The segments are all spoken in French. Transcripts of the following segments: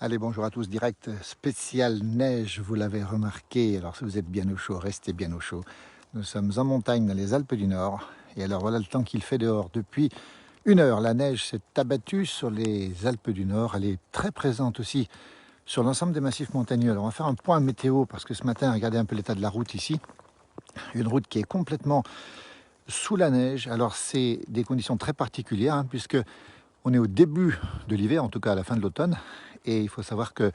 Allez, bonjour à tous, direct spécial neige, vous l'avez remarqué. Alors si vous êtes bien au chaud, restez bien au chaud. Nous sommes en montagne dans les Alpes du Nord. Et alors voilà le temps qu'il fait dehors. Depuis 1 heure, la neige s'est abattue sur les Alpes du Nord. Elle est très présente aussi sur l'ensemble des massifs montagneux. Alors on va faire un point météo parce que ce matin, regardez un peu l'état de la route ici. Une route qui est complètement sous la neige. Alors c'est des conditions très particulières puisque on est au début de l'hiver, en tout cas à la fin de l'automne. Et il faut savoir que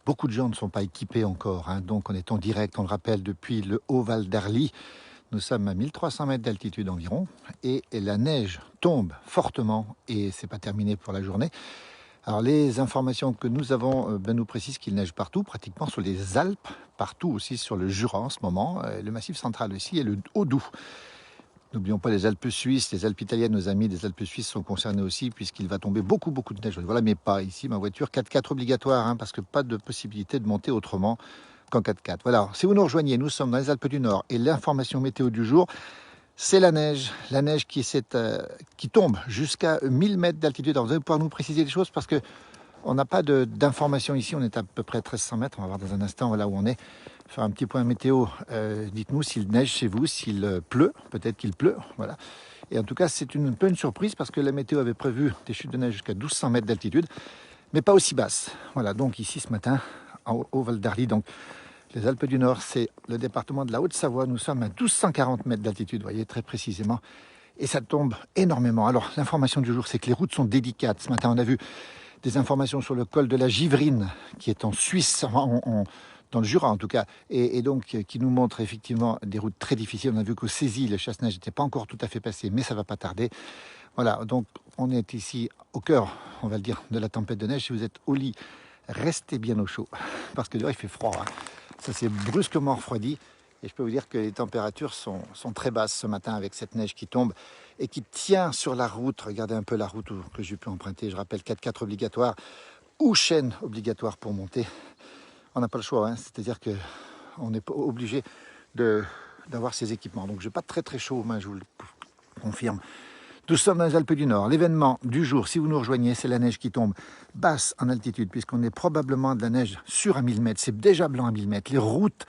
beaucoup de gens ne sont pas équipés encore. Donc on est en direct, on le rappelle, depuis le Haut-Val d'Arly. Nous sommes à 1300 mètres d'altitude environ. Et la neige tombe fortement et c'est pas terminé pour la journée. Alors les informations que nous avons nous précisent qu'il neige partout, pratiquement sur les Alpes, partout aussi sur le Jura en ce moment, le Massif central aussi et le Haut-Doubs. N'oublions pas les Alpes suisses, les Alpes italiennes, nos amis des Alpes suisses sont concernés aussi puisqu'il va tomber beaucoup de neige. Voilà, mais pas ici, ma voiture 4x4 obligatoire, parce que pas de possibilité de monter autrement qu'en 4x4. Voilà, alors, si vous nous rejoignez, nous sommes dans les Alpes du Nord et l'information météo du jour, c'est la neige qui tombe jusqu'à 1000 mètres d'altitude. Alors vous allez pouvoir nous préciser les choses parce que on n'a pas d'informations ici, on est à peu près à 1300 mètres, on va voir dans un instant voilà où on est. Faire un petit point météo, dites-nous s'il neige chez vous, s'il pleut, peut-être qu'il pleut, voilà. Et en tout cas, c'est un peu une surprise parce que la météo avait prévu des chutes de neige jusqu'à 1200 mètres d'altitude, mais pas aussi basse. Voilà, donc ici ce matin, au Val d'Arly, donc les Alpes du Nord, c'est le département de la Haute-Savoie, nous sommes à 1240 mètres d'altitude, vous voyez très précisément, et ça tombe énormément. Alors l'information du jour, c'est que les routes sont délicates. Ce matin, on a vu des informations sur le col de la Givrine, qui est en Suisse, dans le Jura en tout cas, et donc qui nous montre effectivement des routes très difficiles. On a vu qu'au Cési, le chasse-neige n'était pas encore tout à fait passé, mais ça va pas tarder. Voilà, donc on est ici au cœur, on va le dire, de la tempête de neige. Si vous êtes au lit, restez bien au chaud, parce que dehors il fait froid. Ça s'est brusquement refroidi. Et je peux vous dire que les températures sont très basses ce matin avec cette neige qui tombe et qui tient sur la route. Regardez un peu la route que j'ai pu emprunter. Je rappelle 4x4 obligatoire ou chaîne obligatoire pour monter. On n'a pas le choix, c'est-à-dire qu'on est obligé d'avoir ces équipements. Donc je n'ai pas très chaud aux mains, je vous le confirme. Nous sommes dans les Alpes du Nord. L'événement du jour, si vous nous rejoignez, c'est la neige qui tombe basse en altitude, puisqu'on est probablement de la neige sur à 1000 mètres. C'est déjà blanc à 1000 mètres. Les routes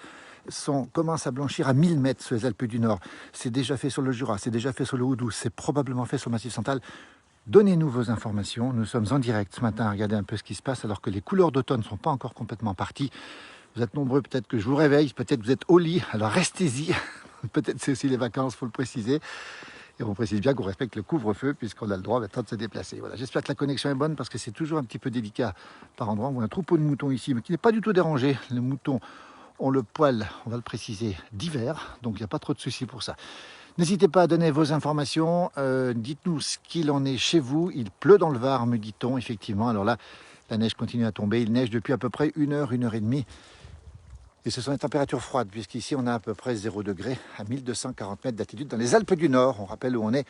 commencent à blanchir à 1000 mètres sur les Alpes du Nord. C'est déjà fait sur le Jura, c'est déjà fait sur le Haut-Doubs, c'est probablement fait sur le Massif central. Donnez-nous vos informations. Nous sommes en direct ce matin. Regardez un peu ce qui se passe alors que les couleurs d'automne ne sont pas encore complètement parties. Vous êtes nombreux, peut-être que je vous réveille, peut-être que vous êtes au lit, alors restez-y. Peut-être c'est aussi les vacances, il faut le préciser. Et on précise bien qu'on respecte le couvre-feu puisqu'on a le droit maintenant de se déplacer. Voilà. J'espère que la connexion est bonne parce que c'est toujours un petit peu délicat par endroit. On voit un troupeau de moutons ici, mais qui n'est pas du tout dérangé. Les moutons ont le poil, on va le préciser, d'hiver, donc il n'y a pas trop de soucis pour ça. N'hésitez pas à donner vos informations, dites-nous ce qu'il en est chez vous. Il pleut dans le Var, me dit-on, effectivement. Alors là, la neige continue à tomber. Il neige depuis à peu près 1 heure et demie. Et ce sont des températures froides, puisqu'ici on a à peu près 0 degré à 1240 mètres d'altitude dans les Alpes du Nord. On rappelle où on est,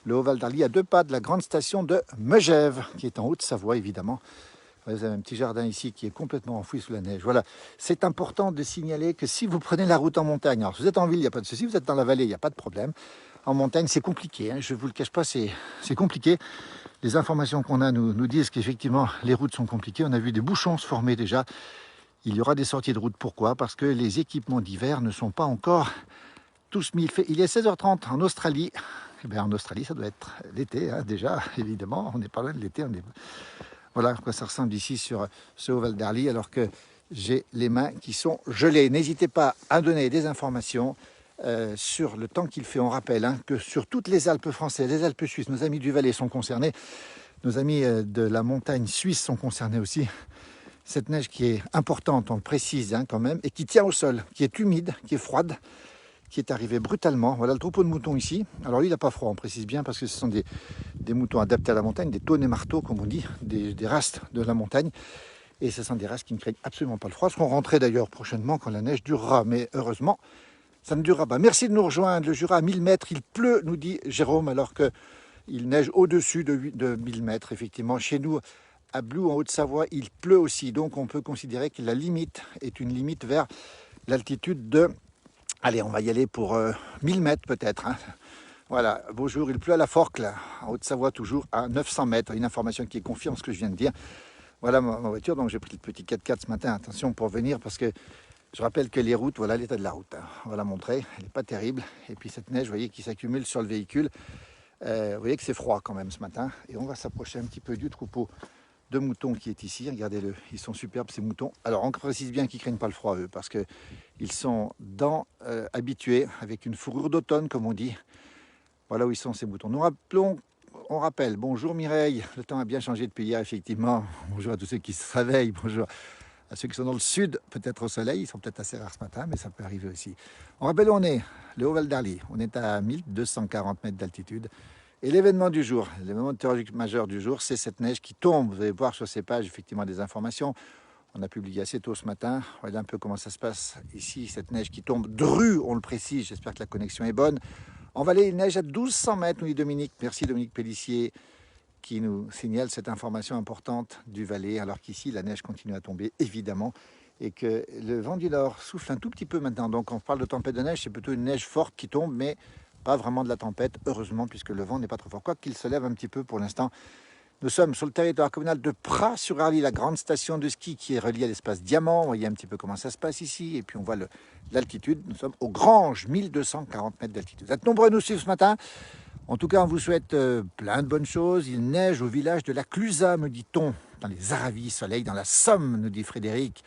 le Haut-Val d'Arly, à 2 pas de la grande station de Megève, qui est en Haute-Savoie, évidemment. Vous avez un petit jardin ici qui est complètement enfoui sous la neige. Voilà, c'est important de signaler que si vous prenez la route en montagne, alors si vous êtes en ville, il n'y a pas de souci, vous êtes dans la vallée, il n'y a pas de problème. En montagne, c'est compliqué, je ne vous le cache pas, c'est compliqué. Les informations qu'on a nous disent qu'effectivement, les routes sont compliquées. On a vu des bouchons se former déjà. Il y aura des sorties de route. Pourquoi? Parce que les équipements d'hiver ne sont pas encore tous mis. Il est 16h30 en Australie. Eh bien, en Australie, ça doit être l'été, déjà, évidemment. On n'est pas loin de l'été. Voilà à quoi ça ressemble ici sur ce Haut-Val d'Arly, alors que j'ai les mains qui sont gelées. N'hésitez pas à donner des informations sur le temps qu'il fait. On rappelle que sur toutes les Alpes françaises, les Alpes suisses, nos amis du Valais sont concernés. Nos amis de la montagne suisse sont concernés aussi. Cette neige qui est importante, on le précise quand même, et qui tient au sol, qui est humide, qui est froide, qui est arrivée brutalement. Voilà le troupeau de moutons ici. Alors lui, il n'a pas froid, on précise bien, parce que ce sont des moutons adaptés à la montagne, des taunes et marteaux, comme on dit, des races de la montagne. Et ce sont des races qui ne craignent absolument pas le froid. Elles seront rentrées d'ailleurs prochainement quand la neige durera. Mais heureusement, ça ne durera pas. Merci de nous rejoindre. Le Jura à 1000 mètres, il pleut, nous dit Jérôme, alors qu'il neige au-dessus de 1000 mètres. Effectivement, chez nous, à Blou, en Haute-Savoie, il pleut aussi. Donc on peut considérer que la limite est une limite vers l'altitude de... Allez, on va y aller pour 1000 mètres peut-être. Voilà, beau jour, il pleut à la Forcle, en Haute-Savoie toujours, à 900 mètres. Une information qui confirme ce que je viens de dire. Voilà ma voiture, donc j'ai pris le petit 4x4 ce matin. Attention pour venir parce que je rappelle que les routes, voilà l'état de la route. Hein. On va la montrer, elle n'est pas terrible. Et puis cette neige, vous voyez, qui s'accumule sur le véhicule. Vous voyez que c'est froid quand même ce matin. Et on va s'approcher un petit peu du troupeau de moutons qui est ici. Regardez-le, ils sont superbes ces moutons. Alors on précise bien qu'ils ne craignent pas le froid eux, parce qu'ils sont habitués avec une fourrure d'automne comme on dit. Voilà où ils sont ces moutons. On rappelle, bonjour Mireille, le temps a bien changé depuis hier effectivement. Bonjour à tous ceux qui se réveillent, bonjour à ceux qui sont dans le sud, peut-être au soleil, ils sont peut-être assez rares ce matin, mais ça peut arriver aussi. On rappelle où on est, le Haut Val d'Arly, on est à 1240 mètres d'altitude. Et l'événement du jour, l'événement météorologique majeur du jour, c'est cette neige qui tombe. Vous allez voir sur ces pages effectivement des informations. On a publié assez tôt ce matin. Regardez un peu comment ça se passe ici, cette neige qui tombe de rue, on le précise. J'espère que la connexion est bonne. En vallée, il neige à 1200 mètres, nous dit Dominique. Merci Dominique Pellissier qui nous signale cette information importante du Valais, alors qu'ici, la neige continue à tomber, évidemment, et que le vent du nord souffle un tout petit peu maintenant. Donc on parle de tempête de neige, c'est plutôt une neige forte qui tombe, mais pas vraiment de la tempête, heureusement, puisque le vent n'est pas trop fort. Quoi qu'il se lève un petit peu pour l'instant. Nous sommes sur le territoire communal de Pras-sur-Arly, la grande station de ski qui est reliée à l'espace Diamant. Vous voyez un petit peu comment ça se passe ici. Et puis on voit l'altitude. Nous sommes aux Granges, 1240 mètres d'altitude. Vous êtes nombreux à nous suivre ce matin. En tout cas, on vous souhaite plein de bonnes choses. Il neige au village de la Clusaz, me dit-on, dans les Aravis, soleil dans la Somme, nous dit Frédéric.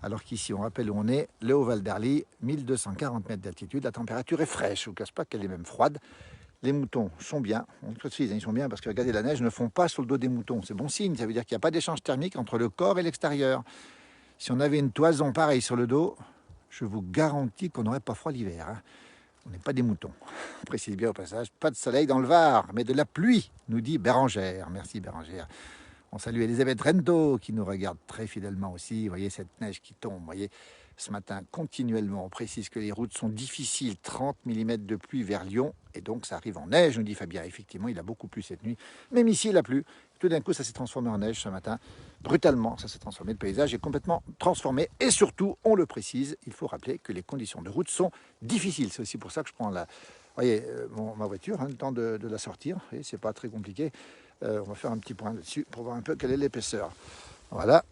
Alors qu'ici, on rappelle où on est, le Haut-Val d'Arly, 1240 mètres d'altitude. La température est fraîche, je ne vous cache pas qu'elle est même froide. Les moutons sont bien, on précise, ils sont bien parce que regardez, la neige ne fond pas sur le dos des moutons. C'est bon signe, ça veut dire qu'il n'y a pas d'échange thermique entre le corps et l'extérieur. Si on avait une toison pareille sur le dos, je vous garantis qu'on n'aurait pas froid l'hiver. Hein. On n'est pas des moutons. On précise bien au passage, pas de soleil dans le Var, mais de la pluie, nous dit Bérangère. Merci Bérangère. On salue Elisabeth Rento qui nous regarde très fidèlement aussi. Vous voyez cette neige qui tombe, vous voyez ce matin continuellement. On précise que les routes sont difficiles, 30 mm de pluie vers Lyon, et donc ça arrive en neige, nous dit Fabien. Effectivement, il a beaucoup plu cette nuit, même ici il a plu. Tout d'un coup, ça s'est transformé en neige ce matin. Brutalement, ça s'est transformé. Le paysage est complètement transformé. Et surtout, on le précise, il faut rappeler que les conditions de route sont difficiles. C'est aussi pour ça que je prends voyez, ma voiture, hein, le temps de la sortir. Et c'est pas très compliqué. On va faire un petit point là-dessus pour voir un peu quelle est l'épaisseur. Voilà.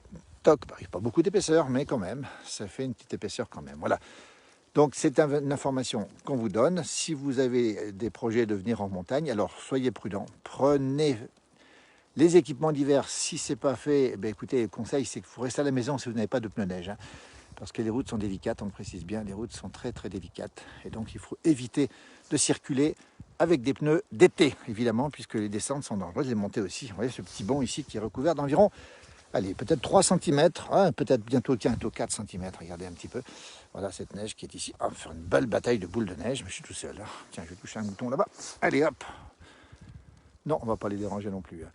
Toc, pas beaucoup d'épaisseur, mais quand même, ça fait une petite épaisseur quand même. Voilà. Donc c'est une information qu'on vous donne. Si vous avez des projets de venir en montagne, alors soyez prudents. Prenez les équipements d'hiver. Si ce n'est pas fait, eh bien, écoutez, le conseil, c'est qu'il faut rester à la maison si vous n'avez pas de pneus neige. Hein, parce que les routes sont délicates, on le précise bien, les routes sont très très délicates. Et donc il faut éviter de circuler avec des pneus d'été, évidemment, puisque les descentes sont dangereuses, les montées aussi. Vous voyez ce petit banc ici qui est recouvert d'environ, allez, peut-être 3 cm, hein, peut-être bientôt 4 cm, regardez un petit peu. Voilà cette neige qui est ici. On va faire une belle bataille de boules de neige, mais je suis tout seul. Hein. Tiens, je vais toucher un mouton là-bas. Allez, hop. Non, on ne va pas les déranger non plus. Hein.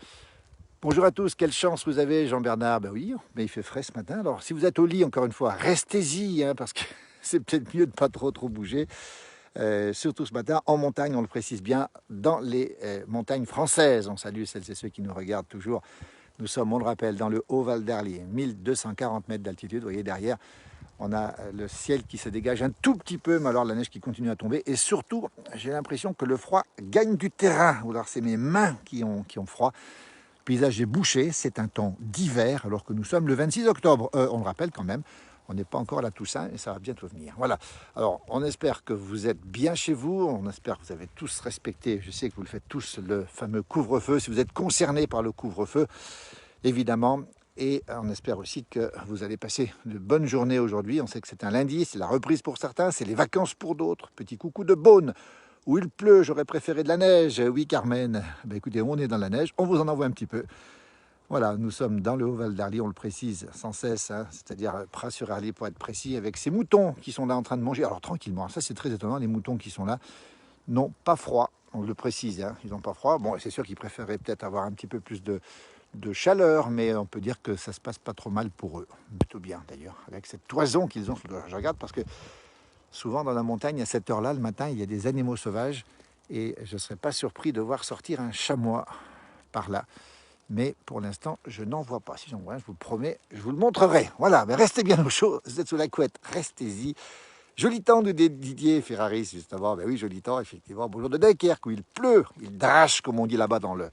Bonjour à tous, quelle chance vous avez, Jean-Bernard. Ben oui, mais il fait frais ce matin. Alors, si vous êtes au lit, encore une fois, restez-y, hein, parce que c'est peut-être mieux de ne pas trop bouger. Surtout ce matin, en montagne, on le précise bien, dans les montagnes françaises. On salue celles et ceux qui nous regardent toujours. Nous sommes, on le rappelle, dans le Haut-Val d'Arly, 1240 mètres d'altitude. Vous voyez derrière, on a le ciel qui se dégage un tout petit peu, mais alors la neige qui continue à tomber. Et surtout, j'ai l'impression que le froid gagne du terrain. Alors, c'est mes mains qui ont froid. Le paysage est bouché, c'est un temps d'hiver, alors que nous sommes le 26 octobre. On le rappelle quand même, on n'est pas encore à la Toussaint et ça va bientôt venir. Voilà. Alors, on espère que vous êtes bien chez vous. On espère que vous avez tous respecté, je sais que vous le faites tous, le fameux couvre-feu. Si vous êtes concernés par le couvre-feu, évidemment. Et on espère aussi que vous allez passer de bonnes journées aujourd'hui. On sait que c'est un lundi, c'est la reprise pour certains, c'est les vacances pour d'autres. Petit coucou de Beaune, où il pleut, j'aurais préféré de la neige. Oui, Carmen. Ben, écoutez, on est dans la neige, on vous en envoie un petit peu. Voilà, nous sommes dans le Haut-Val d'Arly, on le précise sans cesse, hein, c'est-à-dire Pras-sur-Arly pour être précis, avec ces moutons qui sont là en train de manger. Alors tranquillement, ça c'est très étonnant, les moutons qui sont là n'ont pas froid, on le précise, hein, ils n'ont pas froid. Bon, c'est sûr qu'ils préféraient peut-être avoir un petit peu plus de chaleur, mais on peut dire que ça se passe pas trop mal pour eux. Plutôt bien d'ailleurs, avec cette toison qu'ils ont. Je regarde parce que souvent dans la montagne, à cette heure-là, le matin, il y a des animaux sauvages et je ne serais pas surpris de voir sortir un chamois par là. Mais pour l'instant, je n'en vois pas. Si j'en vois un, je vous promets, je vous le montrerai. Voilà, mais restez bien au chaud, vous êtes sous la couette, restez-y. Joli temps de Didier Ferraris, justement. Ben oui, joli temps, effectivement. Bonjour de Dunkerque, où il pleut, il drache, comme on dit là-bas dans le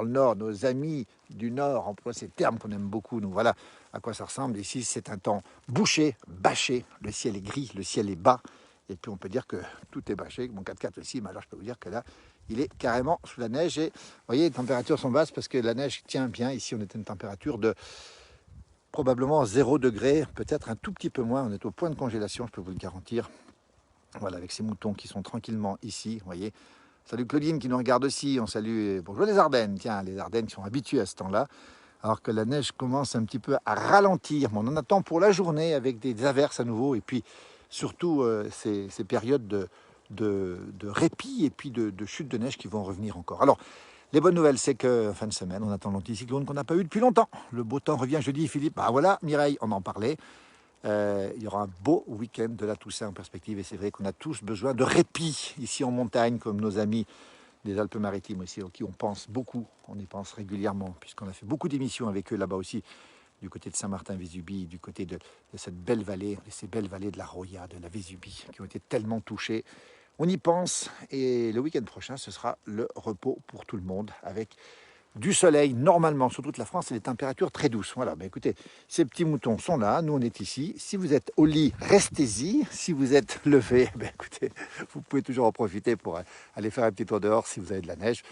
nord. Nos amis du Nord emploie ces termes qu'on aime beaucoup. Donc voilà à quoi ça ressemble. Ici, c'est un temps bouché, bâché. Le ciel est gris, le ciel est bas. Et puis on peut dire que tout est bâché. Mon 4x4 aussi, mais alors je peux vous dire que là, il est carrément sous la neige. Et vous voyez, les températures sont basses parce que la neige tient bien. Ici, on est à une température de probablement 0 degré, peut-être un tout petit peu moins. On est au point de congélation, je peux vous le garantir. Voilà, avec ces moutons qui sont tranquillement ici, vous voyez. Salut Claudine qui nous regarde aussi, on salue, bonjour les Ardennes, tiens, les Ardennes qui sont habitués à ce temps-là, alors que la neige commence un petit peu à ralentir, mais on en attend pour la journée avec des averses à nouveau, et puis surtout ces périodes de répit et puis de chute de neige qui vont revenir encore. Alors, les bonnes nouvelles, c'est que fin de semaine, on attend l'anticyclone qu'on n'a pas eu depuis longtemps. Le beau temps revient jeudi, Philippe. Ah voilà, Mireille, on en parlait. Il y aura un beau week-end de la Toussaint en perspective et c'est vrai qu'on a tous besoin de répit ici en montagne, comme nos amis des Alpes-Maritimes aussi, auxquels on pense beaucoup, on y pense régulièrement, puisqu'on a fait beaucoup d'émissions avec eux là-bas aussi, du côté de Saint-Martin-Vésubie, du côté de cette belle vallée, de ces belles vallées de la Roya, de la Vésubie, qui ont été tellement touchées. On y pense et le week-end prochain, ce sera le repos pour tout le monde avec du soleil normalement sur toute la France et des températures très douces. Voilà, ben écoutez, ces petits moutons sont là, nous on est ici. Si vous êtes au lit, restez-y. Si vous êtes levé, ben écoutez, vous pouvez toujours en profiter pour aller faire un petit tour dehors si vous avez de la neige.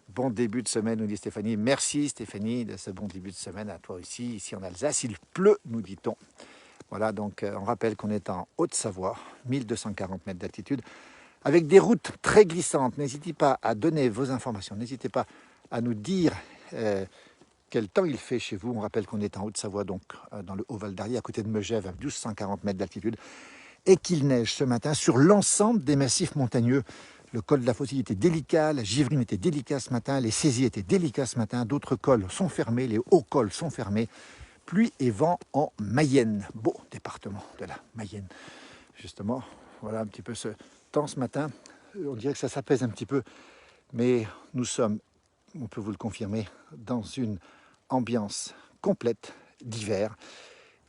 Bon début de semaine, nous dit Stéphanie. Merci Stéphanie de ce bon début de semaine à toi aussi, ici en Alsace. Il pleut, nous dit-on. Voilà, donc on rappelle qu'on est en Haute-Savoie, 1240 mètres d'altitude, avec des routes très glissantes. N'hésitez pas à donner vos informations, n'hésitez pas à nous dire quel temps il fait chez vous. On rappelle qu'on est en Haute-Savoie, donc dans le Haut-Val d'Arly, à côté de Megève, à 1240 mètres d'altitude, et qu'il neige ce matin sur l'ensemble des massifs montagneux. Le col de la Faucille était délicat, la Givrine était délicat ce matin, les saisies étaient délicats ce matin, d'autres cols sont fermés, les hauts cols sont fermés. Pluie et vent en Mayenne, beau département de la Mayenne. Justement, voilà un petit peu ce temps ce matin. On dirait que ça s'apaise un petit peu, mais nous sommes, on peut vous le confirmer, dans une ambiance complète d'hiver.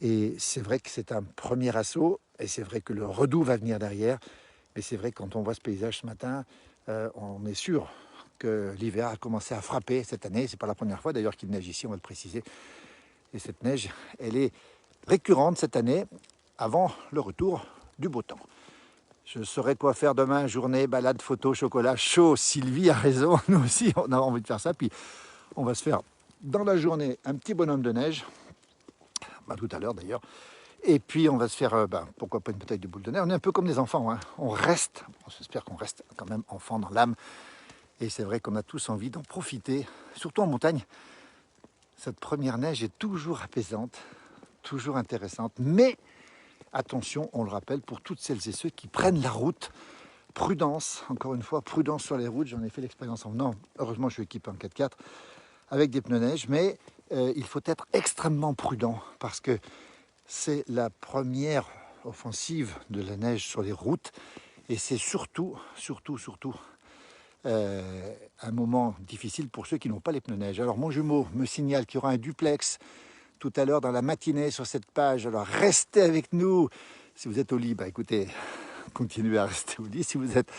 Et c'est vrai que c'est un premier assaut, et c'est vrai que le redout va venir derrière. Mais c'est vrai que quand on voit ce paysage ce matin, on est sûr que l'hiver a commencé à frapper cette année. C'est pas la première fois d'ailleurs qu'il neige ici, on va le préciser. Et cette neige, elle est récurrente cette année, avant le retour du beau temps. Je saurai quoi faire demain, journée, balade, photo, chocolat chaud. Sylvie a raison, nous aussi on a envie de faire ça. Puis on va se faire dans la journée un petit bonhomme de neige, tout à l'heure d'ailleurs. Et puis on va se faire, pourquoi pas une bataille de boules de neige. On est un peu comme des enfants, hein. On reste, j'espère qu'on reste quand même enfant dans l'âme. Et c'est vrai qu'on a tous envie d'en profiter, surtout en montagne. Cette première neige est toujours apaisante, toujours intéressante, mais attention, on le rappelle, pour toutes celles et ceux qui prennent la route, prudence, encore une fois, prudence sur les routes. J'en ai fait l'expérience en venant. Heureusement, je suis équipé en 4x4 avec des pneus neige, mais il faut être extrêmement prudent parce que c'est la première offensive de la neige sur les routes et c'est surtout un moment difficile pour ceux qui n'ont pas les pneus neige. Alors mon jumeau me signale qu'il y aura un duplex tout à l'heure dans la matinée sur cette page. Alors restez avec nous. Si vous êtes au lit, écoutez, continuez à rester au lit. Si vous êtes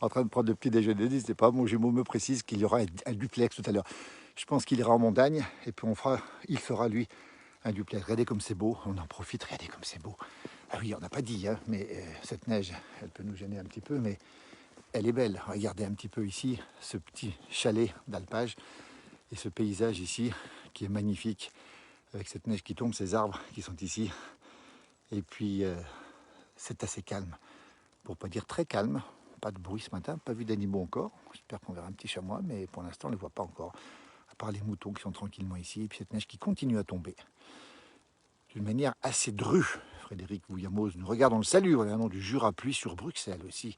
en train de prendre le petit déjeuner, n'hésitez pas. Mon jumeau me précise qu'il y aura un duplex tout à l'heure. Je pense qu'il ira en montagne et puis il fera lui un duplex. Regardez comme c'est beau, on en profite, regardez comme c'est beau. Ah oui, on n'a pas dit, hein, mais cette neige, elle peut nous gêner un petit peu, mais elle est belle. Regardez un petit peu ici, ce petit chalet d'alpage et ce paysage ici qui est magnifique avec cette neige qui tombe, ces arbres qui sont ici. Et puis, c'est assez calme, pour pas dire très calme. Pas de bruit ce matin, pas vu d'animaux encore. J'espère qu'on verra un petit chamois, mais pour l'instant, on ne les voit pas encore. À part les moutons qui sont tranquillement ici, et puis cette neige qui continue à tomber. D'une manière assez drue. Frédéric Vouillamos nous regarde, on le salue. Voilà un nom du Jura pluie sur Bruxelles aussi.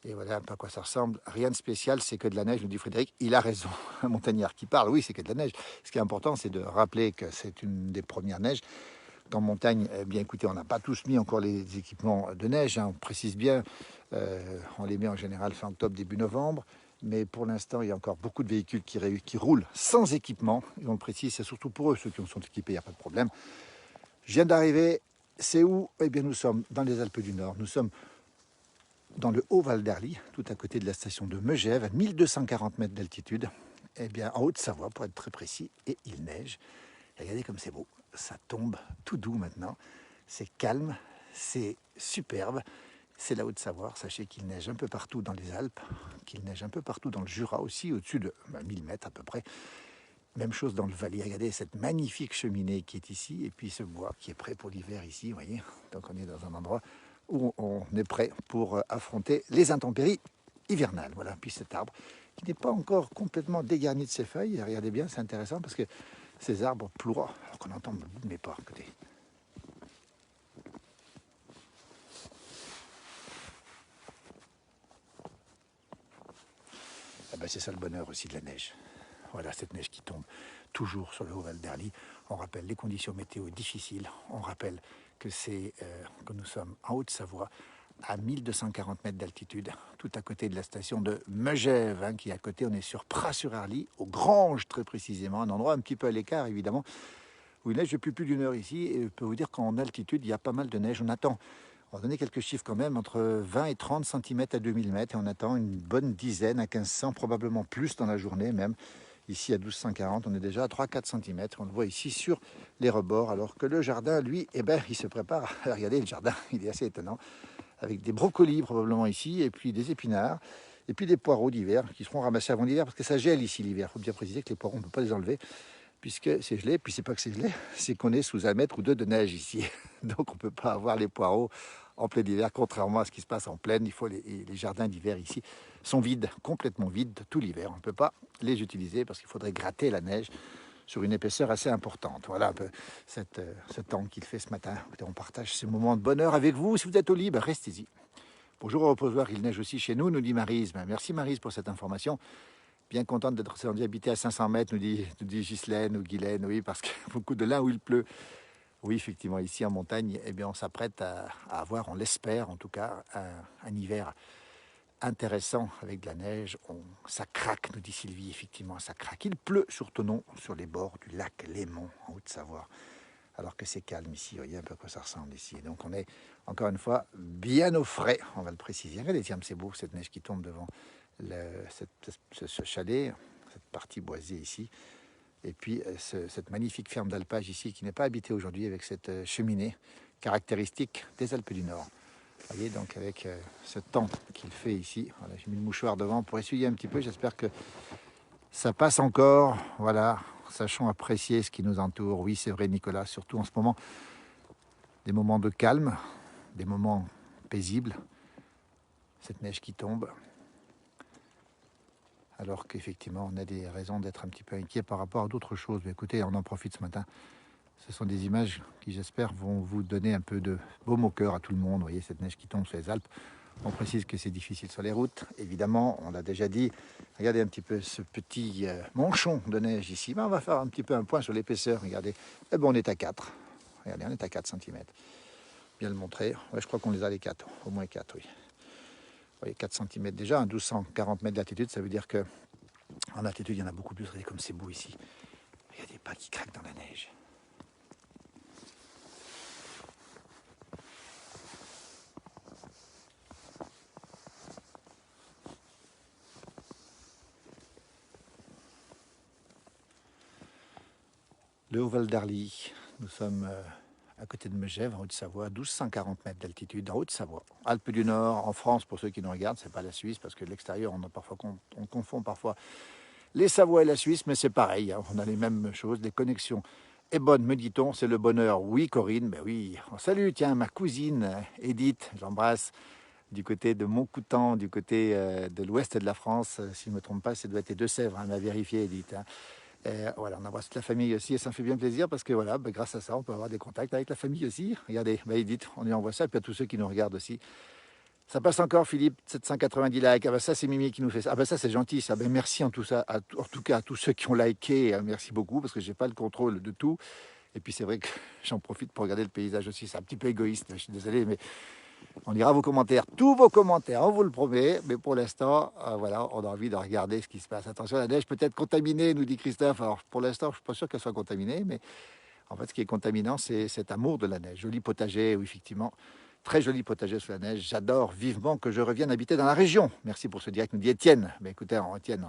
Et voilà un peu à quoi ça ressemble. Rien de spécial, c'est que de la neige, nous dit Frédéric. Il a raison, un montagnard qui parle, oui, c'est que de la neige. Ce qui est important, c'est de rappeler que c'est une des premières neiges. En montagne, eh bien écoutez, on n'a pas tous mis encore les équipements de neige, hein, on précise bien, on les met en général fin octobre, début novembre, mais pour l'instant, il y a encore beaucoup de véhicules qui roulent sans équipement, et on le précise, c'est surtout pour eux, ceux qui sont équipés, il n'y a pas de problème. Je viens d'arriver, c'est où? Eh bien nous sommes dans les Alpes du Nord, nous sommes dans le Haut-Val d'Arly, tout à côté de la station de Megève, à 1240 mètres d'altitude, Eh bien, en Haute-Savoie, pour être très précis, et il neige. Et regardez comme c'est beau. Ça tombe tout doux maintenant. C'est calme, c'est superbe. C'est la Haute-Savoie. Sachez qu'il neige un peu partout dans les Alpes, qu'il neige un peu partout dans le Jura aussi, au-dessus de 1000 mètres à peu près. Même chose dans le Valais. Regardez cette magnifique cheminée qui est ici, et puis ce bois qui est prêt pour l'hiver ici, vous voyez. Donc on est dans un endroit où on est prêt pour affronter les intempéries hivernales. Voilà, puis cet arbre qui n'est pas encore complètement dégarni de ses feuilles. Et regardez bien, c'est intéressant parce que ces arbres ploient, alors qu'on entend mes pas. Écoutez. Ah ben c'est ça le bonheur aussi de la neige. Voilà cette neige qui tombe toujours sur le Haut Val d'Arly. On rappelle les conditions météo difficiles. On rappelle que nous sommes en Haute-Savoie, à 1240 mètres d'altitude, tout à côté de la station de Megève, hein, qui est à côté. On est sur Pras-sur-Arly, aux Granges très précisément, un endroit un petit peu à l'écart évidemment, où il neige depuis plus d'une heure ici. Et je peux vous dire qu'en altitude, il y a pas mal de neige. On va donner quelques chiffres quand même, entre 20 et 30 cm à 2000 mètres, et on attend une bonne dizaine à 1500, probablement plus dans la journée même. Ici à 1240, on est déjà à 3-4 cm. On le voit ici sur les rebords, alors que le jardin, lui, eh ben, il se prépare. Regardez le jardin, il est assez étonnant, avec des brocolis probablement ici, et puis des épinards, et puis des poireaux d'hiver qui seront ramassés avant l'hiver, parce que ça gèle ici l'hiver. Il faut bien préciser que les poireaux, on ne peut pas les enlever, puisque c'est gelé. Puis c'est pas que c'est gelé, c'est qu'on est sous 1 mètre ou 2 de neige ici. Donc on ne peut pas avoir les poireaux en plein hiver, contrairement à ce qui se passe en plaine. Les jardins d'hiver ici sont vides, complètement vides tout l'hiver. On ne peut pas les utiliser parce qu'il faudrait gratter la neige sur une épaisseur assez importante. Voilà un peu ce temps qu'il fait ce matin. On partage ces moments de bonheur avec vous. Si vous êtes au libre, restez-y. Bonjour au reposoir, il neige aussi chez nous, nous dit Maryse. Merci Maryse pour cette information. Bien contente d'être rendue habitée à 500 mètres, nous dit Ghislaine ou Guylaine, oui, parce qu'il y a beaucoup de là où il pleut. Oui, effectivement, ici en montagne, eh bien, on s'apprête à avoir, on l'espère en tout cas, un hiver intéressant avec de la neige. Ça craque, nous dit Sylvie, effectivement, ça craque. Il pleut sur Thonon, sur les bords du lac Léman, en Haute-Savoie, alors que c'est calme ici. Vous voyez un peu à quoi ça ressemble ici. Donc on est, encore une fois, bien au frais, on va le préciser. Regardez, tiens, c'est beau, cette neige qui tombe devant ce chalet, cette partie boisée ici. Et puis cette magnifique ferme d'alpage ici qui n'est pas habitée aujourd'hui, avec cette cheminée caractéristique des Alpes du Nord. Vous voyez, donc avec ce temps qu'il fait ici, voilà, j'ai mis le mouchoir devant pour essuyer un petit peu. J'espère que ça passe encore. Voilà, sachons apprécier ce qui nous entoure. Oui, c'est vrai Nicolas, surtout en ce moment, des moments de calme, des moments paisibles. Cette neige qui tombe, alors qu'effectivement on a des raisons d'être un petit peu inquiet par rapport à d'autres choses. Mais écoutez, on en profite ce matin. Ce sont des images qui, j'espère, vont vous donner un peu de baume au cœur à tout le monde. Vous voyez cette neige qui tombe sur les Alpes. On précise que c'est difficile sur les routes. Évidemment, on l'a déjà dit. Regardez un petit peu ce petit manchon de neige ici. Ben, on va faire un petit peu un point sur l'épaisseur. Regardez. Eh ben, on est à 4. Regardez, on est à 4 cm. Bien le montrer. Ouais, je crois qu'on les a les 4. Au moins 4, oui. Vous voyez, 4 cm déjà. 1240 mètres d'altitude, ça veut dire que en altitude, il y en a beaucoup plus. Regardez comme c'est beau ici. Il y a des pas qui craquent dans la neige. Le Haut-Val d'Arly, nous sommes à côté de Megève, en Haute-Savoie, 1240 mètres d'altitude, en Haute-Savoie. Alpes du Nord, en France, pour ceux qui nous regardent, c'est pas la Suisse, parce que de l'extérieur, on confond parfois les Savoies et la Suisse, mais c'est pareil, hein, on a les mêmes choses, les connexions. Et bonne, me dit-on, c'est le bonheur. Oui, Corinne, ben oui. Salut, tiens, ma cousine Edith, j'embrasse, du côté de Montcoutan, du côté de l'ouest de la France. Si je ne me trompe pas, ça doit être les Deux-Sèvres, elle m'a vérifié, Edith. Hein. Voilà, on embrasse toute la famille aussi et ça me fait bien plaisir parce que voilà, grâce à ça, on peut avoir des contacts avec la famille aussi. Regardez, Edith, on lui envoie ça, et puis à tous ceux qui nous regardent aussi. Ça passe encore, Philippe, 790 likes. Ah bah ça, c'est Mimi qui nous fait ça. Ah bah ça, c'est gentil. Ça. Ben, merci en tout cas à tous ceux qui ont liké. Merci beaucoup parce que j'ai pas le contrôle de tout. Et puis c'est vrai que j'en profite pour regarder le paysage aussi. C'est un petit peu égoïste. Je suis désolé, mais on lira vos commentaires, tous vos commentaires, on vous le promet. Mais pour l'instant, voilà, on a envie de regarder ce qui se passe. Attention, la neige peut être contaminée, nous dit Christophe. Alors pour l'instant, je ne suis pas sûr qu'elle soit contaminée, mais en fait, ce qui est contaminant, c'est cet amour de la neige. Joli potager, oui, effectivement. Très joli potager sous la neige. J'adore vivement que je revienne habiter dans la région. Merci pour ce direct, nous dit Étienne. Mais écoutez, Étienne,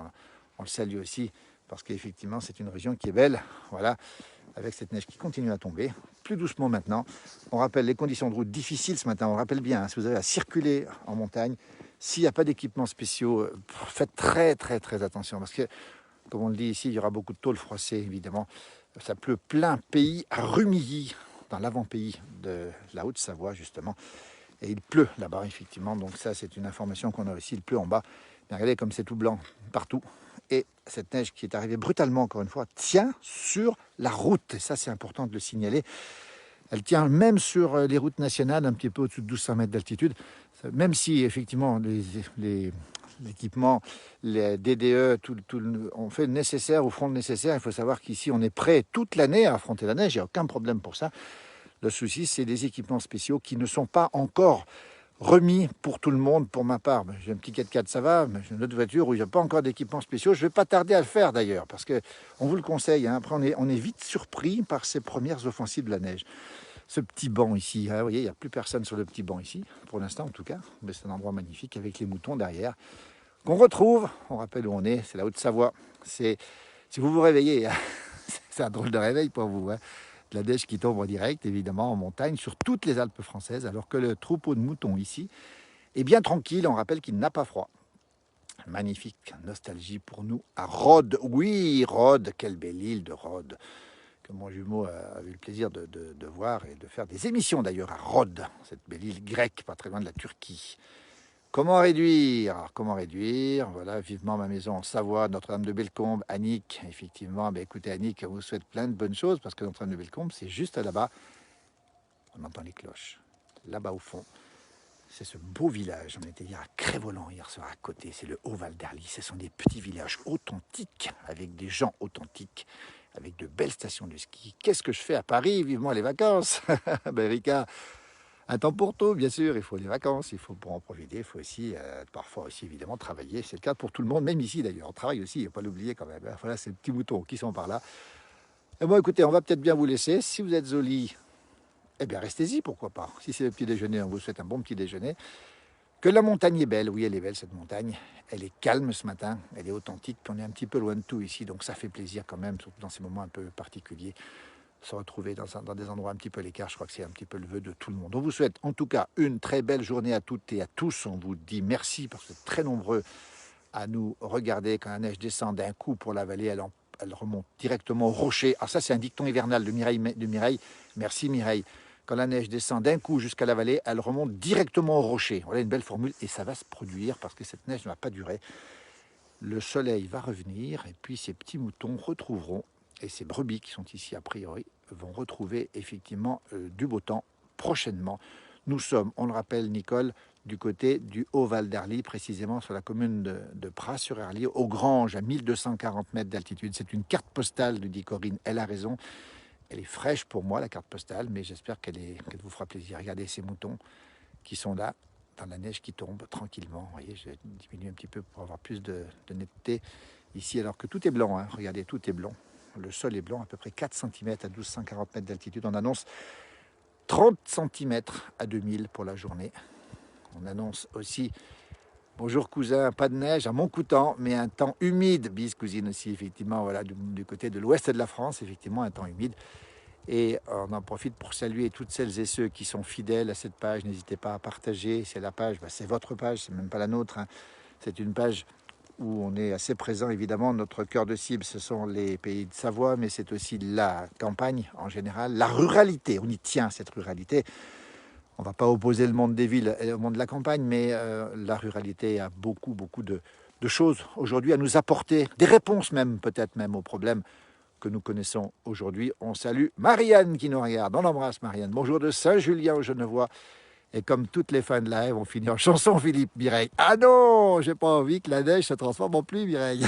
on le salue aussi. parce qu'effectivement, c'est une région qui est belle, voilà, avec cette neige qui continue à tomber, plus doucement maintenant. On rappelle les conditions de route difficiles ce matin, on rappelle bien, hein, si vous avez à circuler en montagne, s'il n'y a pas d'équipements spéciaux, faites très attention, parce que, comme on le dit ici, il y aura beaucoup de tôles froissées, évidemment. Ça pleut plein pays à Rumilly, dans l'avant-pays de la Haute-Savoie, justement. Et il pleut là-bas, effectivement. Donc ça, c'est une information qu'on a ici. Il pleut en bas. Mais regardez comme c'est tout blanc partout. Et cette neige qui est arrivée brutalement, encore une fois, tient sur la route. Et ça, c'est important de le signaler. Elle tient même sur les routes nationales, un petit peu au-dessus de 1200 mètres d'altitude. Même si, effectivement, l'équipement, les DDE, on fait le nécessaire, ou font le nécessaire. Il faut savoir qu'ici, on est prêt toute l'année à affronter la neige. Il n'y a aucun problème pour ça. Le souci, c'est des équipements spéciaux qui ne sont pas encore remis pour tout le monde. Pour ma part, j'ai un petit 4x4, ça va, mais j'ai une autre voiture où il n'y a pas encore d'équipements spéciaux. Je ne vais pas tarder à le faire d'ailleurs, parce qu'on vous le conseille. Hein. Après, on est vite surpris par ces premières offensives de la neige. Ce petit banc ici, hein, vous voyez, il n'y a plus personne sur le petit banc ici, pour l'instant en tout cas. Mais c'est un endroit magnifique avec les moutons derrière. Qu'on retrouve, on rappelle où on est, c'est la Haute-Savoie. Si vous vous réveillez, c'est un drôle de réveil pour vous. Hein. De la neige qui tombe en direct, évidemment, en montagne, sur toutes les Alpes françaises, alors que le troupeau de moutons ici est bien tranquille. On rappelle qu'il n'a pas froid. Magnifique nostalgie pour nous à Rhodes. Oui, Rhodes, quelle belle île de Rhodes, que mon jumeau a eu le plaisir de voir et de faire des émissions d'ailleurs à Rhodes, cette belle île grecque, pas très loin de la Turquie. Comment réduire? Alors, comment réduire? Voilà, vivement ma maison en Savoie, Notre-Dame-de-Bellecombe, Annick. Effectivement, écoutez Annick, on vous souhaite plein de bonnes choses parce que Notre-Dame-de-Bellecombe, c'est juste là-bas. On entend les cloches. Là-bas au fond, c'est ce beau village. On était hier à Crévolan, hier soir à côté. C'est le Haut-Val d'Arly. Ce sont des petits villages authentiques, avec des gens authentiques, avec de belles stations de ski. Qu'est-ce que je fais à Paris? Vivement les vacances. Ricard, un temps pour tout, bien sûr, il faut les vacances, il faut pour en profiter, il faut aussi, parfois aussi évidemment travailler, c'est le cas pour tout le monde, même ici d'ailleurs, on travaille aussi, il ne faut pas l'oublier quand même, voilà ces petits moutons qui sont par là. Et bon écoutez, on va peut-être bien vous laisser, si vous êtes au lit, eh bien restez-y, pourquoi pas, si c'est le petit déjeuner, on vous souhaite un bon petit déjeuner, que la montagne est belle, oui elle est belle cette montagne, elle est calme ce matin, elle est authentique, puis on est un petit peu loin de tout ici, donc ça fait plaisir quand même, surtout dans ces moments un peu particuliers, se retrouver dans des endroits un petit peu à l'écart. Je crois que c'est un petit peu le vœu de tout le monde. On vous souhaite en tout cas une très belle journée à toutes et à tous. On vous dit merci parce que vous êtes très nombreux à nous regarder quand la neige descend d'un coup pour la vallée. Elle remonte directement au rocher. Alors ça, c'est un dicton hivernal de Mireille. Merci Mireille. Quand la neige descend d'un coup jusqu'à la vallée, elle remonte directement au rocher. Voilà une belle formule et ça va se produire parce que cette neige ne va pas durer. Le soleil va revenir et puis ces petits moutons retrouveront, et ces brebis qui sont ici a priori, vont retrouver effectivement du beau temps prochainement. Nous sommes, on le rappelle Nicole, du côté du Haut-Val d'Arly, précisément sur la commune de Pras-sur-Arly, aux Granges, à 1240 mètres d'altitude. C'est une carte postale, nous dit Corinne, elle a raison. Elle est fraîche pour moi, la carte postale, mais j'espère qu'elle vous fera plaisir. Regardez ces moutons qui sont là, dans la neige qui tombe tranquillement. Vous voyez, je diminue un petit peu pour avoir plus de netteté ici, alors que tout est blanc. Hein. Regardez, tout est blanc. Le sol est blanc, à peu près 4 cm à 1240 mètres d'altitude. On annonce 30 cm à 2000 pour la journée. On annonce aussi, bonjour cousin, pas de neige à Montcoutan, mais un temps humide. Bise cousine aussi, effectivement, voilà, du côté de l'ouest de la France, effectivement, un temps humide. Et on en profite pour saluer toutes celles et ceux qui sont fidèles à cette page. N'hésitez pas à partager. C'est la page, c'est votre page, c'est même pas la nôtre. Hein. C'est une page où on est assez présent, évidemment. Notre cœur de cible, ce sont les pays de Savoie, mais c'est aussi la campagne en général, la ruralité. On y tient, cette ruralité. On ne va pas opposer le monde des villes au monde de la campagne, mais la ruralité a beaucoup de choses aujourd'hui à nous apporter, des réponses même, peut-être même aux problèmes que nous connaissons aujourd'hui. On salue Marianne qui nous regarde. On embrasse Marianne. Bonjour de Saint-Julien au Genevois. Et comme toutes les fins de live, on finit en chanson, Philippe Mireille. Ah non, j'ai pas envie que la neige se transforme en pluie, Mireille.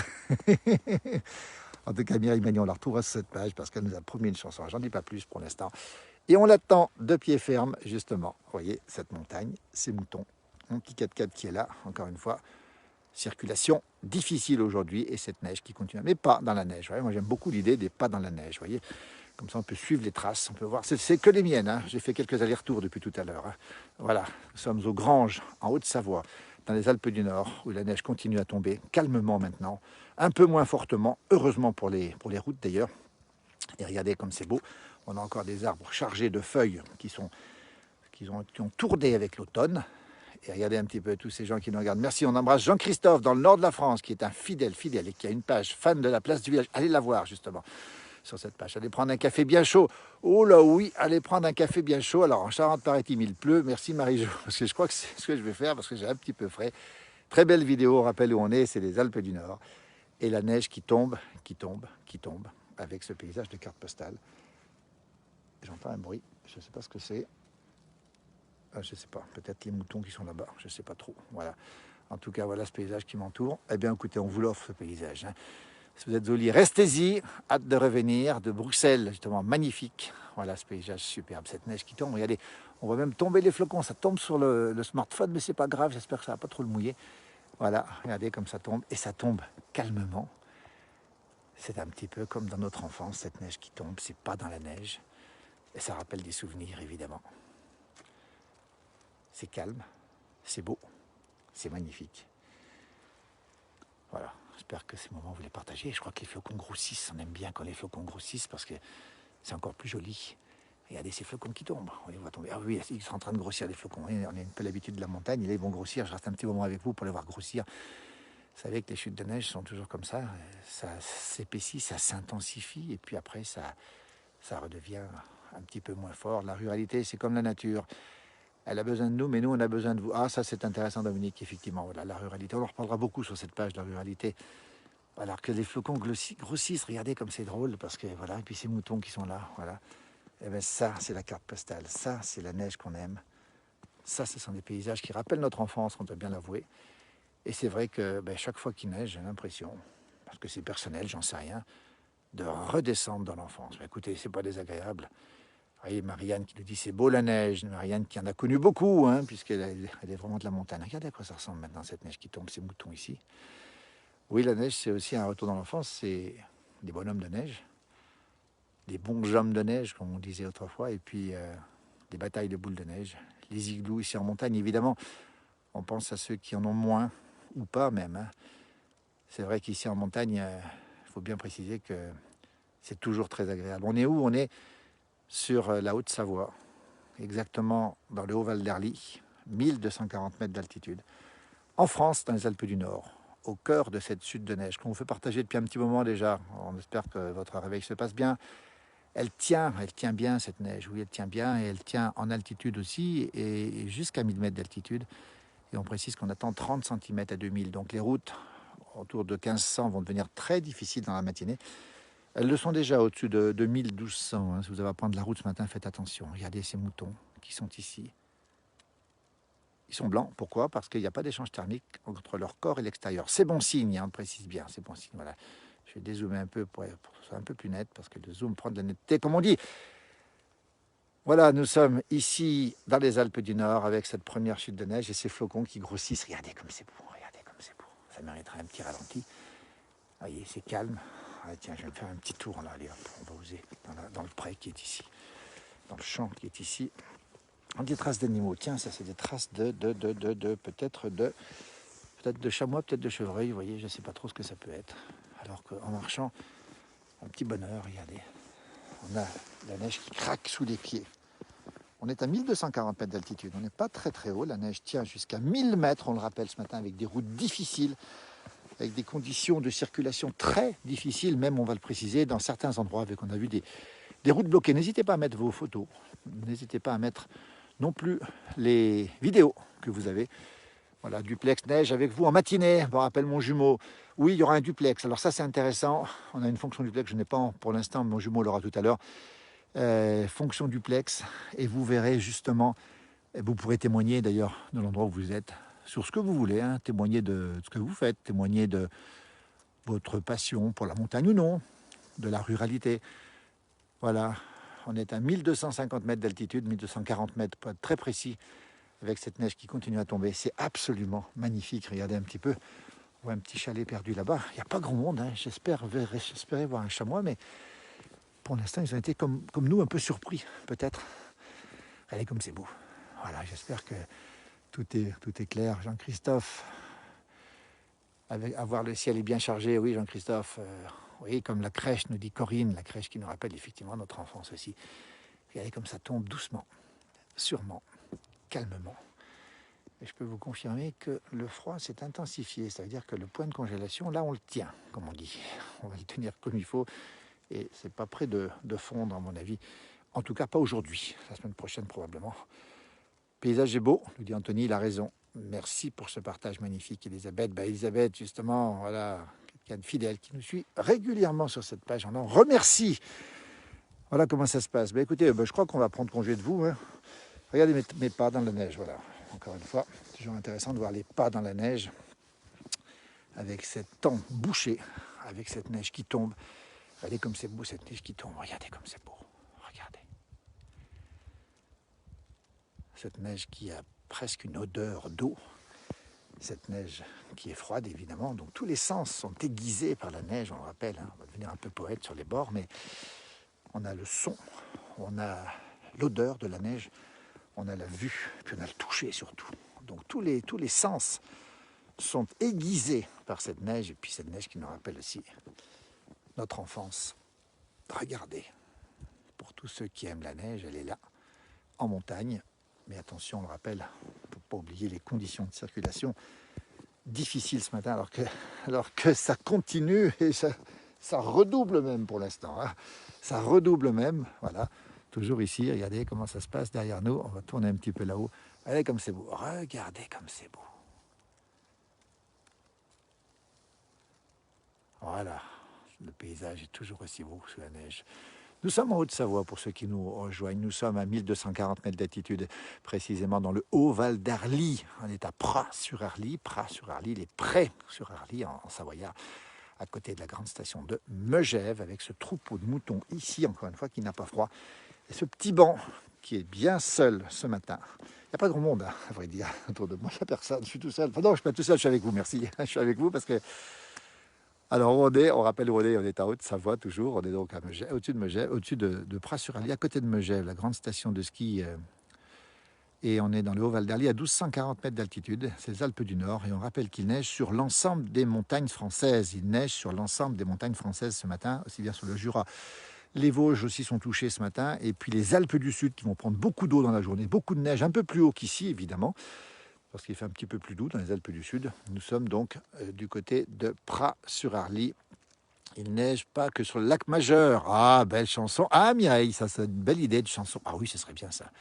En tout cas, Mireille Magnon, on la retrouvera sur cette page parce qu'elle nous a promis une chanson. J'en dis pas plus pour l'instant. Et on l'attend de pied ferme, justement. Vous voyez, cette montagne, ces moutons. Mon petit 4x4 qui est là, encore une fois. Circulation difficile aujourd'hui et cette neige qui continue. Mais pas dans la neige. Moi, j'aime beaucoup l'idée des pas dans la neige. Voyez, comme ça, on peut suivre les traces. On peut voir. C'est que les miennes. Hein. J'ai fait quelques allers-retours depuis tout à l'heure. Hein. Voilà, nous sommes aux Granges, en Haute-Savoie. dans les Alpes du Nord, où la neige continue à tomber calmement maintenant, un peu moins fortement, heureusement pour les routes d'ailleurs. Et regardez comme c'est beau, on a encore des arbres chargés de feuilles qui ont tourné avec l'automne. Et regardez un petit peu tous ces gens qui nous regardent. Merci, on embrasse Jean-Christophe dans le nord de la France, qui est un fidèle et qui a une page fan de la place du village. Allez la voir justement sur cette page. Allez prendre un café bien chaud. Oh là oui, allez prendre un café bien chaud. Alors en Charente, paraît-il, il pleut. Merci Marie-Jo, parce que je crois que c'est ce que je vais faire, parce que j'ai un petit peu frais. Très belle vidéo, on rappelle où on est, c'est les Alpes du Nord. Et la neige qui tombe, avec ce paysage de carte postale. J'entends un bruit, je ne sais pas ce que c'est. Je ne sais pas, peut-être les moutons qui sont là-bas, je ne sais pas trop. Voilà. En tout cas, voilà ce paysage qui m'entoure. Eh bien, écoutez, on vous l'offre, ce paysage. Hein. Si vous êtes au lit, restez-y. Hâte de revenir de Bruxelles, justement, magnifique. Voilà ce paysage superbe, cette neige qui tombe. Regardez, on va même tomber les flocons. Ça tombe sur le smartphone, mais c'est pas grave. J'espère que ça va pas trop le mouiller. Voilà, regardez comme ça tombe. Et ça tombe calmement. C'est un petit peu comme dans notre enfance, cette neige qui tombe. C'est pas dans la neige. Et ça rappelle des souvenirs, évidemment. C'est calme, c'est beau, c'est magnifique. Voilà, j'espère que ces moments vous les partagez. Je crois que les flocons grossissent, on aime bien quand les flocons grossissent parce que c'est encore plus joli. Regardez ces flocons qui tombent, on les voit tomber. Ah oui, ils sont en train de grossir les flocons. On a un peu l'habitude de la montagne, et là ils vont grossir. Je reste un petit moment avec vous pour les voir grossir. Vous savez que les chutes de neige sont toujours comme ça s'épaissit, ça s'intensifie et puis après ça redevient un petit peu moins fort. La ruralité, c'est comme la nature. Elle a besoin de nous, mais nous, on a besoin de vous. Ah, ça, c'est intéressant, Dominique, effectivement. Voilà, la ruralité. On en reparlera beaucoup sur cette page de la ruralité. Alors que les flocons grossissent, regardez comme c'est drôle, parce que voilà, et puis ces moutons qui sont là, voilà. Et bien ça, c'est la carte postale. Ça, c'est la neige qu'on aime. Ça, ce sont des paysages qui rappellent notre enfance, on doit bien l'avouer. Et c'est vrai que chaque fois qu'il neige, j'ai l'impression, parce que c'est personnel, j'en sais rien, de redescendre dans l'enfance. Mais écoutez, c'est pas désagréable. Vous voyez, Marianne qui nous dit c'est beau la neige. Marianne qui en a connu beaucoup, hein, puisqu'elle est vraiment de la montagne. Regardez à quoi ça ressemble maintenant, cette neige qui tombe, ces moutons ici. Oui, la neige, c'est aussi un retour dans l'enfance. C'est des bonhommes de neige, des bons hommes de neige, comme on disait autrefois, et puis des batailles de boules de neige. Les igloos ici en montagne, évidemment, on pense à ceux qui en ont moins, ou pas même. Hein. C'est vrai qu'ici en montagne, il faut bien préciser que c'est toujours très agréable. On est où? On est sur la Haute-Savoie, exactement dans le Haut-Val d'Arly, 1240 mètres d'altitude, en France, dans les Alpes du Nord, au cœur de cette chute de neige qu'on vous fait partager depuis un petit moment déjà. On espère que votre réveil se passe bien. Elle tient bien cette neige, oui, elle tient bien, et elle tient en altitude aussi, et jusqu'à 1000 mètres d'altitude. Et on précise qu'on attend 30 cm à 2000, donc les routes autour de 1500 vont devenir très difficiles dans la matinée. Elles le sont déjà au-dessus de 1200. Hein. Si vous avez à prendre la route ce matin, faites attention. Regardez ces moutons qui sont ici. Ils sont blancs. Pourquoi? Parce qu'il n'y a pas d'échange thermique entre leur corps et l'extérieur. C'est bon signe, hein, on précise bien. C'est bon signe. Voilà. Je vais dézoomer un peu pour que ce soit un peu plus net, parce que le zoom prend de la netteté, comme on dit. Voilà, nous sommes ici dans les Alpes du Nord avec cette première chute de neige et ces flocons qui grossissent. Regardez comme c'est beau. Regardez comme c'est beau. Ça mériterait un petit ralenti. Vous voyez, c'est calme. Ah, tiens, je vais me faire un petit tour là, allez, hop, on va oser dans le pré qui est ici, dans le champ qui est ici. Des traces d'animaux. Tiens, ça c'est des traces peut-être de chamois, peut-être de chevreuil. Vous voyez, je ne sais pas trop ce que ça peut être. Alors qu'en marchant, un petit bonheur, regardez. On a la neige qui craque sous les pieds. On est à 1240 mètres d'altitude. On n'est pas très très haut. La neige tient jusqu'à 1000 mètres, on le rappelle ce matin, avec des routes difficiles, avec des conditions de circulation très difficiles, même on va le préciser, dans certains endroits, avec on a vu des routes bloquées. N'hésitez pas à mettre vos photos, n'hésitez pas à mettre non plus les vidéos que vous avez. Voilà, duplex neige avec vous en matinée, je me rappelle mon jumeau. Oui, il y aura un duplex, alors ça c'est intéressant, on a une fonction duplex, je n'ai pas pour l'instant, mon jumeau l'aura tout à l'heure. Fonction duplex, et vous verrez justement, et vous pourrez témoigner d'ailleurs de l'endroit où vous êtes, sur ce que vous voulez, hein, témoigner de ce que vous faites, témoigner de votre passion pour la montagne ou non, de la ruralité. Voilà, on est à 1250 mètres d'altitude, 1240 mètres pour être très précis, avec cette neige qui continue à tomber. C'est absolument magnifique, regardez un petit peu, on voit un petit chalet perdu là-bas, il n'y a pas grand monde, hein. J'espérais voir un chamois, mais pour l'instant ils ont été comme nous un peu surpris, peut-être. Regardez comme c'est beau. Voilà, j'espère que Tout est clair. Jean-Christophe, avoir le ciel est bien chargé, oui Jean-Christophe. Oui, comme la crèche, nous dit Corinne, la crèche qui nous rappelle effectivement notre enfance aussi. Regardez comme ça tombe doucement, sûrement, calmement. Et je peux vous confirmer que le froid s'est intensifié. Ça veut dire que le point de congélation, là, on le tient, comme on dit. On va le tenir comme il faut. Et c'est pas près de fondre, à mon avis. En tout cas, pas aujourd'hui. La semaine prochaine, probablement. Le paysage est beau, nous dit Anthony, il a raison. Merci pour ce partage magnifique, Elisabeth. Elisabeth, justement, voilà, quelqu'un de fidèle qui nous suit régulièrement sur cette page. On en remercie. Voilà comment ça se passe. Écoutez, je crois qu'on va prendre congé de vous. Hein. Regardez mes pas dans la neige, voilà. Encore une fois, c'est toujours intéressant de voir les pas dans la neige, avec cet temps bouché, avec cette neige qui tombe. Regardez comme c'est beau cette neige qui tombe, regardez comme c'est beau, regardez. Cette neige qui a presque une odeur d'eau, cette neige qui est froide évidemment, donc tous les sens sont aiguisés par la neige, on le rappelle, hein. On va devenir un peu poète sur les bords, mais on a le son, on a l'odeur de la neige, on a la vue, puis on a le toucher surtout. Donc tous les sens sont aiguisés par cette neige, et puis cette neige qui nous rappelle aussi notre enfance. Regardez, pour tous ceux qui aiment la neige, elle est là, en montagne, mais attention, on le rappelle, il ne faut pas oublier les conditions de circulation difficiles ce matin, alors que ça continue, et ça redouble même pour l'instant, hein. Ça redouble même, voilà. Toujours ici, regardez comment ça se passe derrière nous. On va tourner un petit peu là-haut. Regardez comme c'est beau. Regardez comme c'est beau. Voilà. Le paysage est toujours aussi beau sous la neige. Nous sommes en Haute-Savoie pour ceux qui nous rejoignent. Nous sommes à 1240 mètres d'altitude, précisément dans le Haut-Val d'Arly. On est à Pras-sur-Arly. Pras-sur-Arly, les Prés sur Arly en savoyard, à côté de la grande station de Megève, avec ce troupeau de moutons ici, encore une fois, qui n'a pas froid. Et ce petit banc qui est bien seul ce matin. Il n'y a pas grand monde, hein, à vrai dire, autour de moi. Il n'y a personne, je suis tout seul. Enfin non, je ne suis pas tout seul, je suis avec vous, merci. Je suis avec vous parce que... Alors on rappelle où on est à Haute-Savoie toujours. On est donc à Megève, au-dessus de Megève, au-dessus de Pras-sur-Arly, à côté de Megève, la grande station de ski. Et on est dans le Haut-Val d'Arly à 1240 mètres d'altitude. C'est les Alpes du Nord. Et on rappelle qu'il neige sur l'ensemble des montagnes françaises. Il neige sur l'ensemble des montagnes françaises ce matin, aussi bien sur le Jura. Les Vosges aussi sont touchés ce matin, et puis les Alpes du Sud qui vont prendre beaucoup d'eau dans la journée, beaucoup de neige, un peu plus haut qu'ici évidemment, parce qu'il fait un petit peu plus doux dans les Alpes du Sud. Nous sommes donc du côté de Pras-sur-Arly. Il neige pas que sur le lac Majeur. Ah, belle chanson. Ah, Mireille, ça c'est une belle idée de chanson. Ah oui, ce serait bien ça.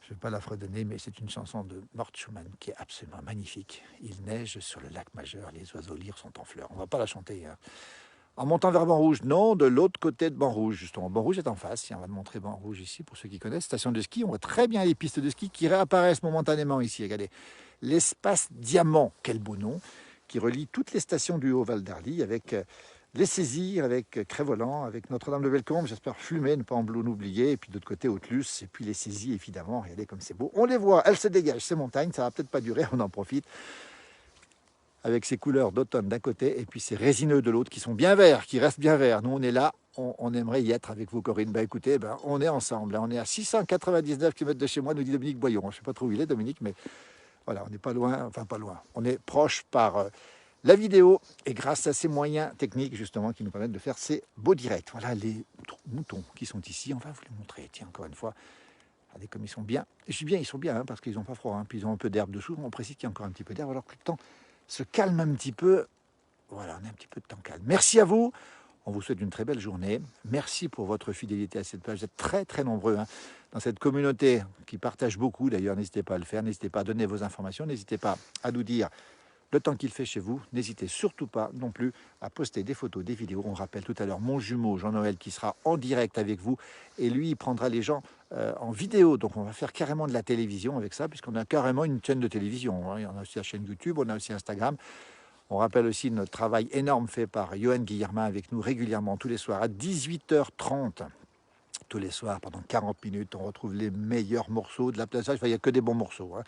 Je ne vais pas la fredonner, mais c'est une chanson de Mort Schumann qui est absolument magnifique. Il neige sur le lac Majeur, les oiseaux lyres sont en fleurs. On ne va pas la chanter, hein. En montant vers Banrouge, non, de l'autre côté de Banrouge, justement. Banrouge est en face, on va te montrer Banrouge ici, pour ceux qui connaissent, station de ski, on voit très bien les pistes de ski qui réapparaissent momentanément ici, regardez. L'espace Diamant, quel beau nom, qui relie toutes les stations du Haut-Val d'Arly, avec les Saisies, avec Crévolan, avec Notre-Dame-de-Bellecombe, j'espère Flumet, ne pas en oublier, et puis de l'autre côté Haute-Luce, et puis les Saisies, évidemment, regardez comme c'est beau. On les voit, elles se dégagent, ces montagnes, ça va peut-être pas durer, on en profite. Avec ces couleurs d'automne d'un côté et puis ces résineux de l'autre qui sont bien verts, qui restent bien verts. Nous, on est là, on aimerait y être avec vous, Corinne. Écoutez, on est ensemble. On est à 699 km de chez moi, nous dit Dominique Boyon. Je ne sais pas trop où il est, Dominique, mais voilà, on n'est pas loin, enfin pas loin. On est proche par la vidéo et grâce à ces moyens techniques, justement, qui nous permettent de faire ces beaux directs. Voilà les moutons qui sont ici. On va vous les montrer, tiens, encore une fois. Regardez comme ils sont bien. Et je dis bien, ils sont bien, hein, parce qu'ils n'ont pas froid. Hein, puis ils ont un peu d'herbe dessous. On précise qu'il y a encore un petit peu d'herbe, alors que le temps se calme un petit peu. Voilà, on a un petit peu de temps calme. Merci à vous. On vous souhaite une très belle journée. Merci pour votre fidélité à cette page. Vous êtes très, très nombreux hein, dans cette communauté qui partage beaucoup. D'ailleurs, n'hésitez pas à le faire. N'hésitez pas à donner vos informations. N'hésitez pas à nous dire le temps qu'il fait chez vous. N'hésitez surtout pas non plus à poster des photos, des vidéos. On rappelle tout à l'heure mon jumeau Jean-Noël qui sera en direct avec vous. Et lui, il prendra les gens en vidéo. Donc, on va faire carrément de la télévision avec ça, puisqu'on a carrément une chaîne de télévision. Hein. Il y en a aussi la chaîne YouTube, on a aussi Instagram. On rappelle aussi notre travail énorme fait par Johan Guillermin avec nous régulièrement tous les soirs à 18h30. Tous les soirs, pendant 40 minutes, on retrouve les meilleurs morceaux de la plage. Enfin, il n'y a que des bons morceaux. Hein.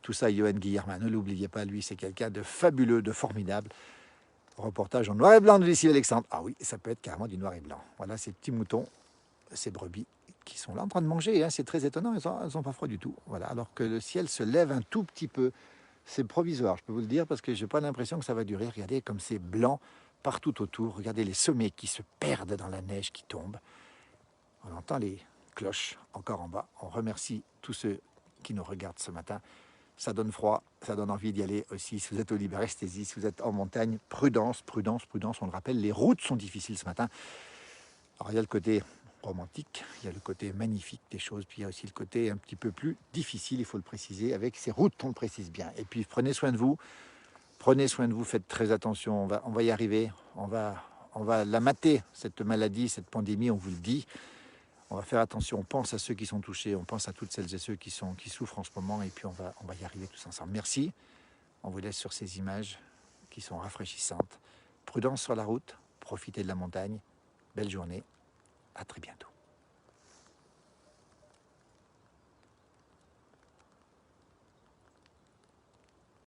Tout ça, Johan Guillermin, ne l'oubliez pas, lui, c'est quelqu'un de fabuleux, de formidable. Reportage en noir et blanc de Lucie Alexandre. Ah oui, ça peut être carrément du noir et blanc. Voilà ces petits moutons, ces brebis qui sont là en train de manger. Hein. C'est très étonnant, elles n'ont pas froid du tout. Voilà. Alors que le ciel se lève un tout petit peu. C'est provisoire, je peux vous le dire, parce que je n'ai pas l'impression que ça va durer. Regardez comme c'est blanc partout autour. Regardez les sommets qui se perdent dans la neige qui tombe. On entend les cloches encore en bas. On remercie tous ceux qui nous regardent ce matin. Ça donne froid, ça donne envie d'y aller aussi. Si vous êtes au Libre, restez-y. Si vous êtes en montagne, prudence, prudence, prudence. On le rappelle, les routes sont difficiles ce matin. Alors il y a le côté romantique, il y a le côté magnifique des choses, puis il y a aussi le côté un petit peu plus difficile, il faut le préciser, avec ces routes, on le précise bien. Et puis prenez soin de vous, faites très attention, on va y arriver, on va la mater, cette maladie, cette pandémie, on vous le dit. On va faire attention, on pense à ceux qui sont touchés, on pense à toutes celles et ceux qui souffrent en ce moment, et puis on va y arriver tous ensemble. Merci, on vous laisse sur ces images qui sont rafraîchissantes. Prudence sur la route, profitez de la montagne, belle journée, à très bientôt.